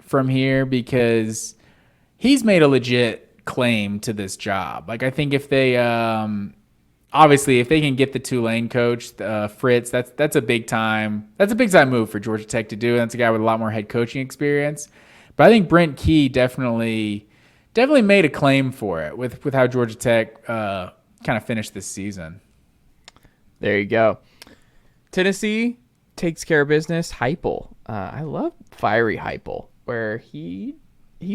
From here because he's made a legit claim to this job. Like I think if they obviously if they can get the Tulane coach Fritz, that's a big time move for Georgia Tech to do. And that's a guy with a lot more head coaching experience. But I think Brent Key definitely made a claim for it with how Georgia Tech kind of finished this season. There you go. Tennessee takes care of business. Heupel. I love fiery Heupel, where he's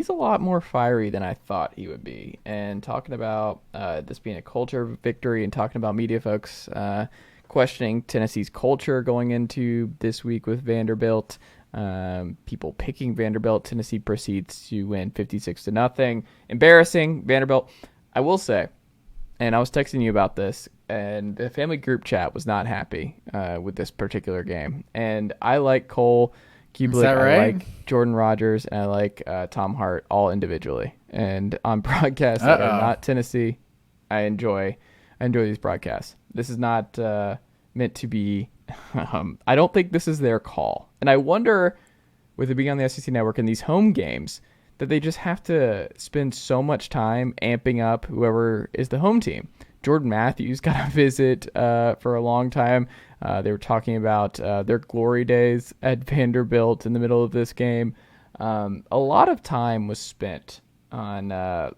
a lot more fiery than I thought he would be. And talking about this being a culture victory and talking about media folks questioning Tennessee's culture going into this week with Vanderbilt, people picking Vanderbilt. Tennessee proceeds to win 56-0. Embarrassing Vanderbilt. I will say, and I was texting you about this, and the family group chat was not happy with this particular game. And I like Cole Kubelik, right? I like Jordan Rogers, and I like Tom Hart all individually. And on broadcasts that are not Tennessee, I enjoy these broadcasts. This is not meant to be. I don't think this is their call. And I wonder, with it being on the SEC Network and these home games, that they just have to spend so much time amping up whoever is the home team. Jordan Matthews got a visit for a long time. They were talking about their glory days at Vanderbilt in the middle of this game. A lot of time was spent on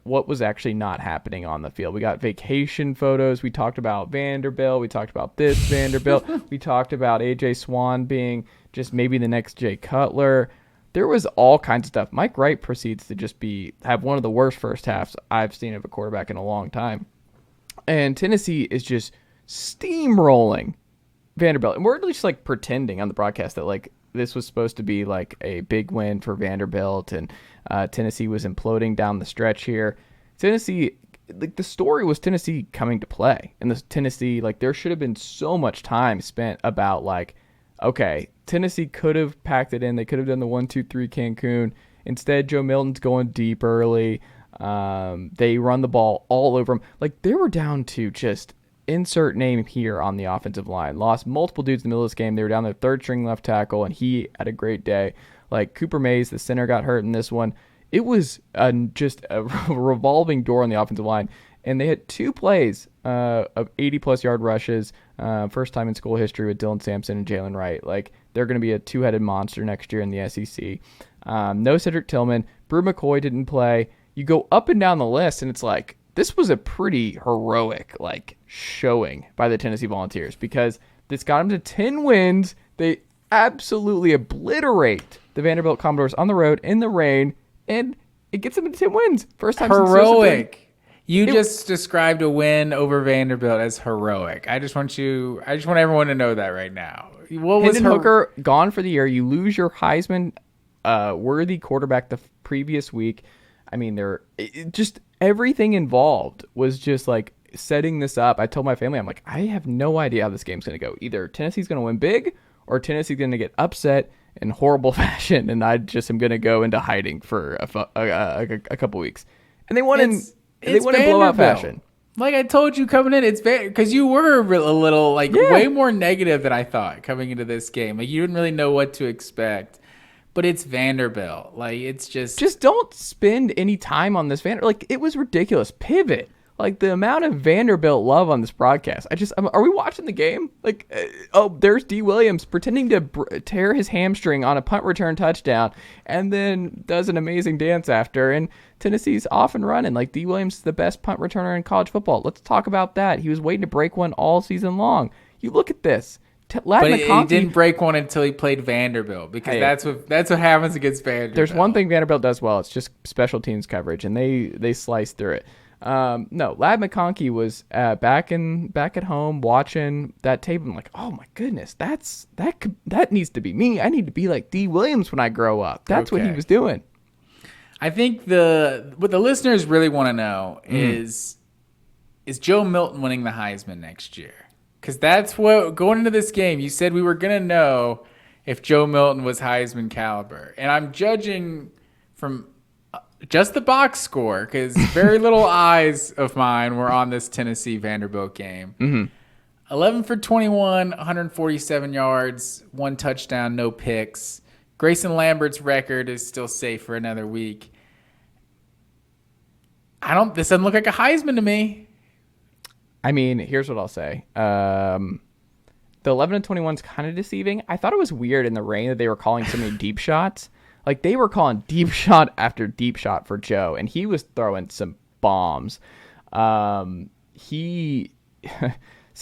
what was actually not happening on the field. We got vacation photos. We talked about Vanderbilt. We talked about this Vanderbilt. We talked about A.J. Swan being just maybe the next Jay Cutler. There was all kinds of stuff. Mike Wright proceeds to have one of the worst first halves I've seen of a quarterback in a long time. And Tennessee is just steamrolling Vanderbilt. And we're just like pretending on the broadcast that like this was supposed to be like a big win for Vanderbilt and Tennessee was imploding down the stretch here. Tennessee, like the story was Tennessee coming to play. And the Tennessee, like there should have been so much time spent about like, okay, Tennessee could have packed it in. They could have done the 1-2-3 Cancun. Instead, Joe Milton's going deep early. They run the ball all over them. Like they were down to just insert name here on the offensive line. Lost multiple dudes in the middle of this game. They were down their third string left tackle, and he had a great day. Like Cooper Mays, the center, got hurt in this one. It was just a revolving door on the offensive line. And they had 2 plays of 80-plus yard rushes. First time in school history with Dylan Sampson and Jalen Wright. Like they're going to be a 2-headed monster next year in the SEC. No Cedric Tillman. Brew McCoy didn't play. You go up and down the list, and it's like, this was a pretty heroic like showing by the Tennessee Volunteers because this got them to 10 wins. They absolutely obliterate the Vanderbilt Commodores on the road in the rain, and it gets them to 10 wins. First time heroic. You just described a win over Vanderbilt as heroic. I just want everyone to know that right now. What was Hendon Hooker gone for the year? You lose your Heisman worthy quarterback the previous week. I mean, just everything involved was just like setting this up. I told my family, I'm like, I have no idea how this game's going to go. Either Tennessee's going to win big or Tennessee's going to get upset in horrible fashion, and I just am going to go into hiding for a couple weeks. And they won in blowout fashion. Like I told you coming in, it's because you were a little way more negative than I thought coming into this game. Like you didn't really know what to expect. But it's Vanderbilt. Like, it's just don't spend any time on this Vanderbilt. Like, it was ridiculous. Pivot. Like, the amount of Vanderbilt love on this broadcast. Are we watching the game? Like, there's D. Williams pretending to tear his hamstring on a punt return touchdown and then does an amazing dance after. And Tennessee's off and running. Like, D. Williams is the best punt returner in college football. Let's talk about that. He was waiting to break one all season long. You look at this. But he didn't break one until he played Vanderbilt because that's what happens against Vanderbilt. There's one thing Vanderbilt does well. It's just special teams coverage, and they slice through it. No, Ladd McConkey was back at home watching that tape. I'm like, oh my goodness, that needs to be me. I need to be like D. Williams when I grow up. That's what he was doing. I think what the listeners really want to know is Joe Milton winning the Heisman next year? Because that's what, going into this game, you said we were going to know if Joe Milton was Heisman caliber. And I'm judging from just the box score because very little eyes of mine were on this Tennessee-Vanderbilt game. Mm-hmm. 11 for 21, 147 yards, 1 touchdown, no picks. Grayson Lambert's record is still safe for another week. This doesn't look like a Heisman to me. I mean, here's what I'll say. The 11 and 21 is kind of deceiving. I thought it was weird in the rain that they were calling so many deep shots. Like, they were calling deep shot after deep shot for Joe, and he was throwing some bombs. Some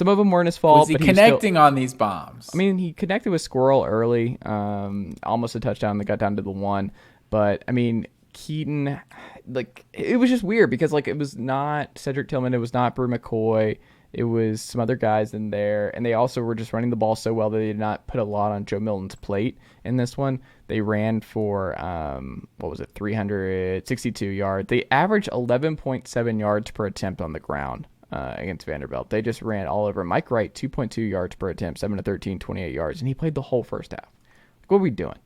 of them weren't his fault. Was he connecting on these bombs? I mean, he connected with Squirrel early, almost a touchdown that got down to the 1. But, I mean, Keaton, like, it was just weird because, like, it was not Cedric Tillman. It was not Brew McCoy. It was some other guys in there. And they also were just running the ball so well that they did not put a lot on Joe Milton's plate in this one. They ran for, 362 yards. They averaged 11.7 yards per attempt on the ground against Vanderbilt. They just ran all over. Mike Wright, 2.2 yards per attempt, 7 to 13, 28 yards. And he played the whole first half. Like, what are we doing?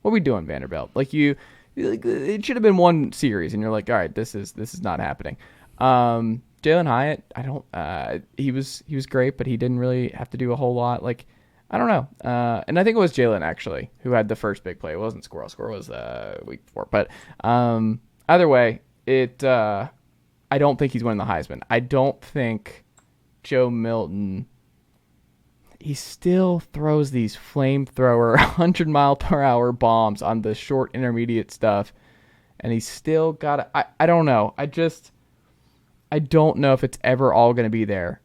What are we doing, Vanderbilt? Like, it should have been one series, and you're like, all right, this is not happening. Jalen Hyatt, he was great, but he didn't really have to do a whole lot. Like, I don't know. And I think it was Jalen actually who had the first big play. It wasn't Squirrel. Squirrel was week 4. But either way, I don't think he's winning the Heisman. I don't think Joe Milton. He still throws these flamethrower 100-mile-per-hour bombs on the short intermediate stuff, and he's still got. I don't know. I don't know if it's ever all going to be there.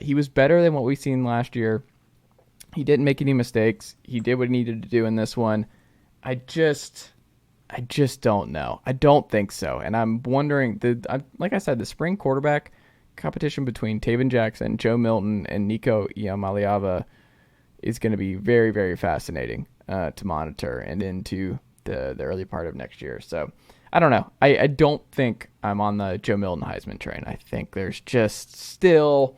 He was better than what we've seen last year. He didn't make any mistakes. He did what he needed to do in this one. I just don't know. I don't think so. And I'm wondering, like I said, the spring quarterback competition between Taven Jackson, Joe Milton, and Nico Iamaleava is going to be very, very fascinating to monitor and into the early part of next year. So I don't know. I don't think I'm on the Joe Milton Heisman train. I think there's just still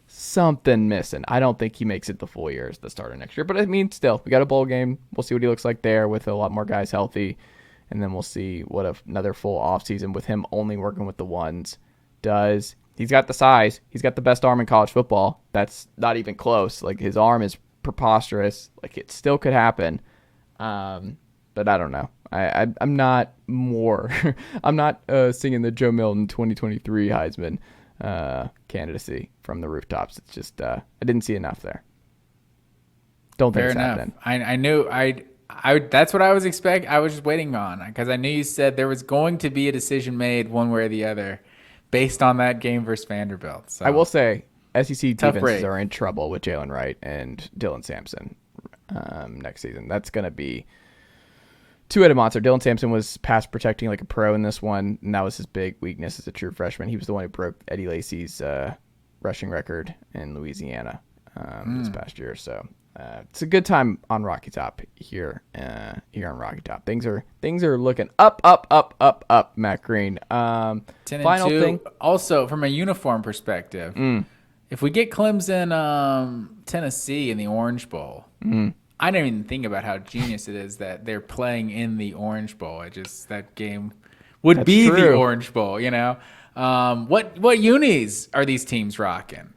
something missing. I don't think he makes it the full year as the starter next year. But I mean, still, we got a bowl game. We'll see what he looks like there with a lot more guys healthy. And then we'll see what another full offseason with him only working with the ones does. He's got the size. He's got the best arm in college football. That's not even close. Like, his arm is preposterous. Like, it still could happen. But I don't know. I'm not more. I'm not singing the Joe Milton 2023 Heisman candidacy from the rooftops. It's just I didn't see enough there. Don't think it's happening. I knew that's what I was expecting. I was just waiting on, because I knew you said there was going to be a decision made one way or the other based on that game versus Vanderbilt. So, I will say SEC defenses are in trouble with Jalen Wright and Dylan Sampson next season. That's going to be two-headed monster. Dylan Sampson was pass protecting like a pro in this one, and that was his big weakness as a true freshman. He was the one who broke Eddie Lacy's rushing record in Louisiana this past year. So it's a good time on Rocky Top here on Rocky Top. Things are looking up, Matt Green. 10-2. Thing. Also, from a uniform perspective, if we get Clemson, Tennessee in the Orange Bowl, I didn't even think about how genius it is that they're playing in the Orange Bowl. That game would be true. The Orange Bowl, you know. What unis are these teams rocking?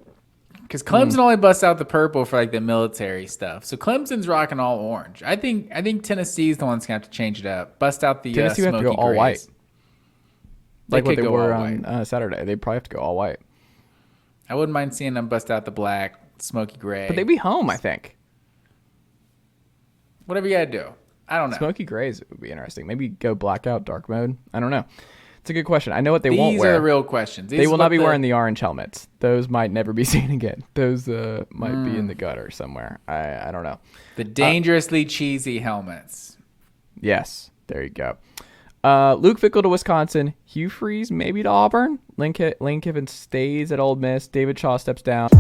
Because Clemson only busts out the purple for like the military stuff, so Clemson's rocking all orange. I think Tennessee's the one's gonna have to change it up. Bust out the Tennessee smoky have to go all grays. white, like what they were on Saturday. They probably have to go all white. I wouldn't mind seeing them bust out the black, smoky gray. But they'd be home, I think. Whatever you gotta do. I don't know. Smoky grays would be interesting. Maybe go blackout, dark mode. I don't know. It's a good question. I know what they won't wear. These are the real questions. They will not be wearing the orange helmets. Those might never be seen again. Those might be in the gutter somewhere. I don't know. The dangerously cheesy helmets. Yes. There you go. Luke Fickell to Wisconsin. Hugh Freeze maybe to Auburn. Lane Kiffin stays at Ole Miss. David Shaw steps down.